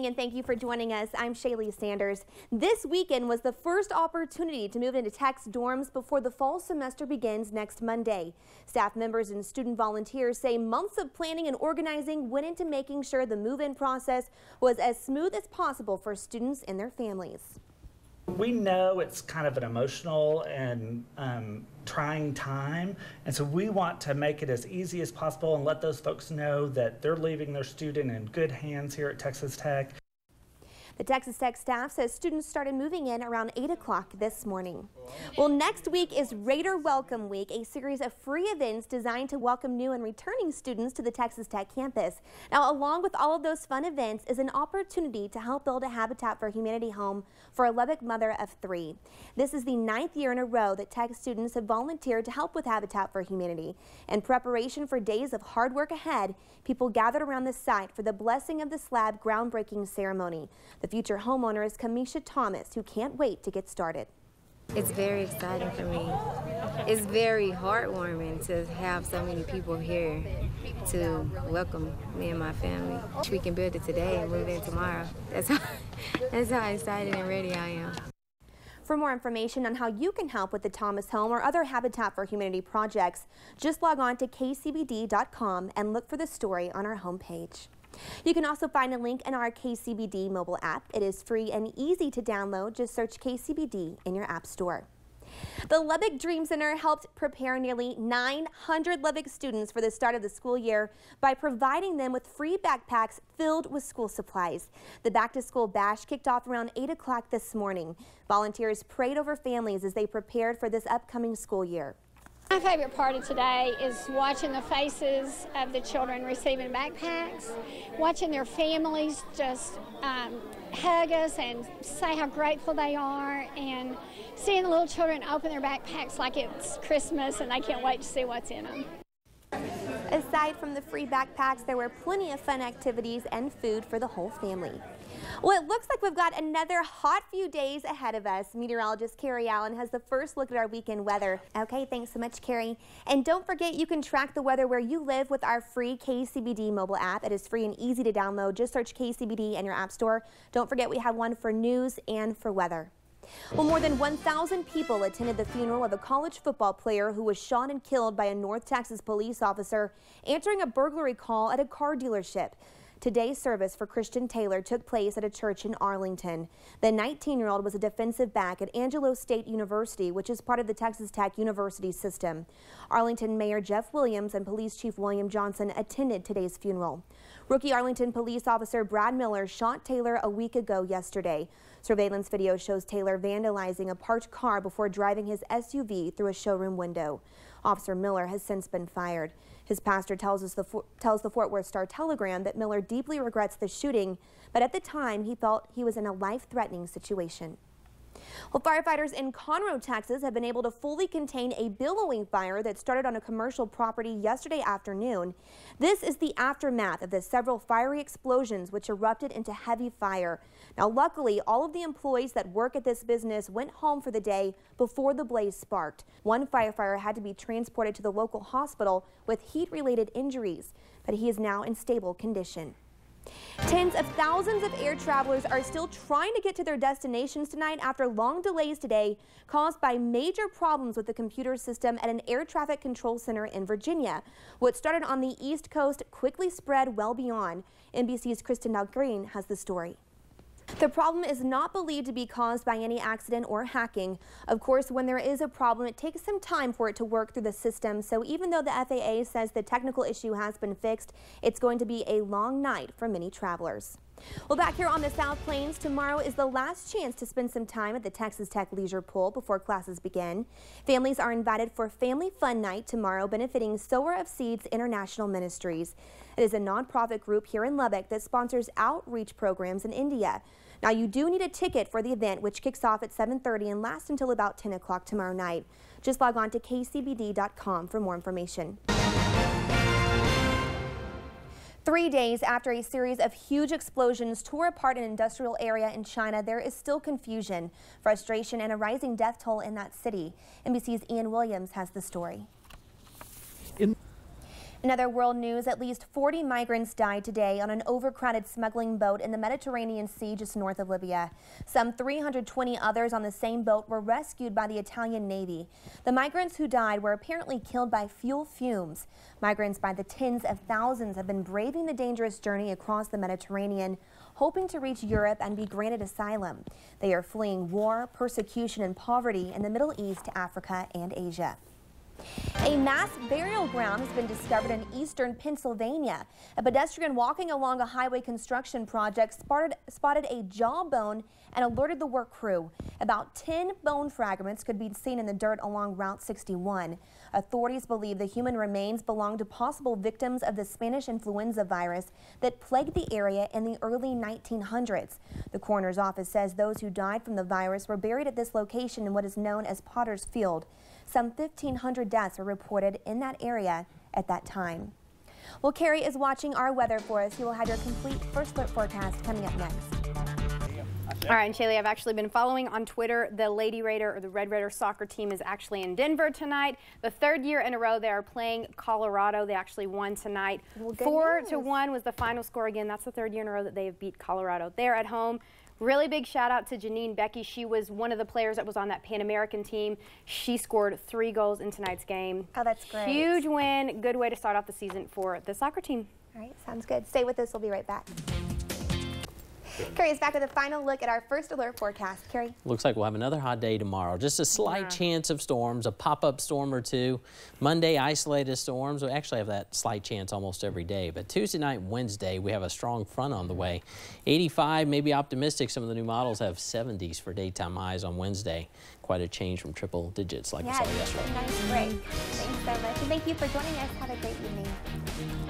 And thank you for joining us. I'm Shaley Sanders. This weekend was the first opportunity to move into Tech's dorms before the fall semester begins next Monday. Staff members and student volunteers say months of planning and organizing went into making sure the move-in process was as smooth as possible for students and their families. We know it's kind of an emotional and trying time, and so we want to make it as easy as possible and let those folks know that they're leaving their student in good hands here at Texas Tech. The Texas Tech staff says students started moving in around 8 o'clock this morning. Well, next week is Raider Welcome Week, a series of free events designed to welcome new and returning students to the Texas Tech campus. Now, along with all of those fun events is an opportunity to help build a Habitat for Humanity home for a Lubbock mother of 3. This is the 9th year in a row that Tech students have volunteered to help with Habitat for Humanity. In preparation for days of hard work ahead, people gathered around the site for the blessing of the slab groundbreaking ceremony. The future homeowner is Kamisha Thomas, who can't wait to get started. It's very exciting for me. It's very heartwarming to have so many people here to welcome me and my family. We can build it today and move in tomorrow. That's how excited and ready I am. For more information on how you can help with the Thomas home or other Habitat for Humanity projects, just log on to kcbd.com and look for the story on our homepage. You can also find a link in our KCBD mobile app. It is free and easy to download. Just search KCBD in your app store. The Lubbock Dream Center helped prepare nearly 900 Lubbock students for the start of the school year by providing them with free backpacks filled with school supplies. The back-to-school bash kicked off around 8 o'clock this morning. Volunteers prayed over families as they prepared for this upcoming school year. My favorite part of today is watching the faces of the children receiving backpacks, watching their families just hug us and say how grateful they are, and seeing the little children open their backpacks like it's Christmas and they can't wait to see what's in them. Aside from the free backpacks, there were plenty of fun activities and food for the whole family. Well, it looks like we've got another hot few days ahead of us. Meteorologist Carrie Allen has the first look at our weekend weather. Okay, thanks so much, Carrie. And don't forget, you can track the weather where you live with our free KCBD mobile app. It is free and easy to download. Just search KCBD in your app store. Don't forget, we have one for news and for weather. Well, more than 1,000 people attended the funeral of a college football player who was shot and killed by a North Texas police officer answering a burglary call at a car dealership. Today's service for Christian Taylor took place at a church in Arlington. The 19-year-old was a defensive back at Angelo State University, which is part of the Texas Tech University system. Arlington Mayor Jeff Williams and Police Chief William Johnson attended today's funeral. Rookie Arlington police officer Brad Miller shot Taylor a week ago yesterday. Surveillance video shows Taylor vandalizing a parked car before driving his SUV through a showroom window. Officer Miller has since been fired. His pastor tells the Fort Worth Star-Telegram that Miller deeply regrets the shooting, but at the time he felt he was in a life-threatening situation. Well, firefighters in Conroe, Texas have been able to fully contain a billowing fire that started on a commercial property yesterday afternoon. This is the aftermath of the several fiery explosions which erupted into heavy fire. Now, luckily, all of the employees that work at this business went home for the day before the blaze sparked. One firefighter had to be transported to the local hospital with heat-related injuries, but he is now in stable condition. Tens of thousands of air travelers are still trying to get to their destinations tonight after long delays today caused by major problems with the computer system at an air traffic control center in Virginia. What started on the East Coast quickly spread well beyond. NBC's Kristen Dahlgren has the story. The problem is not believed to be caused by any accident or hacking. Of course, when there is a problem, it takes some time for it to work through the system. So even though the FAA says the technical issue has been fixed, it's going to be a long night for many travelers. Well, back here on the South Plains, tomorrow is the last chance to spend some time at the Texas Tech Leisure Pool before classes begin. Families are invited for Family Fun Night tomorrow, benefiting Sower of Seeds International Ministries. It is a nonprofit group here in Lubbock that sponsors outreach programs in India. Now, you do need a ticket for the event, which kicks off at 7:30 and lasts until about 10 o'clock tomorrow night. Just log on to kcbd.com for more information. 3 days after a series of huge explosions tore apart an industrial area in China, there is still confusion, frustration, and a rising death toll in that city. NBC's Ian Williams has the story. In other world news, at least 40 migrants died today on an overcrowded smuggling boat in the Mediterranean Sea just north of Libya. Some 320 others on the same boat were rescued by the Italian Navy. The migrants who died were apparently killed by fuel fumes. Migrants by the tens of thousands have been braving the dangerous journey across the Mediterranean, hoping to reach Europe and be granted asylum. They are fleeing war, persecution, and poverty in the Middle East, Africa, and Asia. A mass burial ground has been discovered in eastern Pennsylvania. A pedestrian walking along a highway construction project spotted a jawbone and alerted the work crew. About 10 bone fragments could be seen in the dirt along Route 61. Authorities believe the human remains belong to possible victims of the Spanish influenza virus that plagued the area in the early 1900s. The coroner's office says those who died from the virus were buried at this location in what is known as Potter's Field. Some 1,500 deaths were reported in that area at that time. Well, Carrie is watching our weather for us. You will have your complete first alert forecast coming up next. All right, and Shaley, I've actually been following on Twitter. The Lady Raider, or the Red Raider soccer team, is actually in Denver tonight. The third year in a row they are playing Colorado. They actually won tonight. Well, 4-1 was the final score again. That's the third year in a row that they have beat Colorado. They're at home. Really big shout out to Janine Becky. She was one of the players that was on that Pan American team. She scored 3 goals in tonight's game. Oh, that's great. Huge win. Good way to start off the season for the soccer team. All right, sounds good. Stay with us. We'll be right back. Carrie is back with a final look at our first alert forecast. Carrie? Looks like we'll have another hot day tomorrow. Just a slight chance of storms, a pop-up storm or two. Monday, isolated storms. We actually have that slight chance almost every day. But Tuesday night, Wednesday, we have a strong front on the way. 85, maybe optimistic. Some of the new models have 70s for daytime highs on Wednesday. Quite a change from triple digits like we saw yesterday. Nice break. Thanks so much. And thank you for joining us. Have a great evening.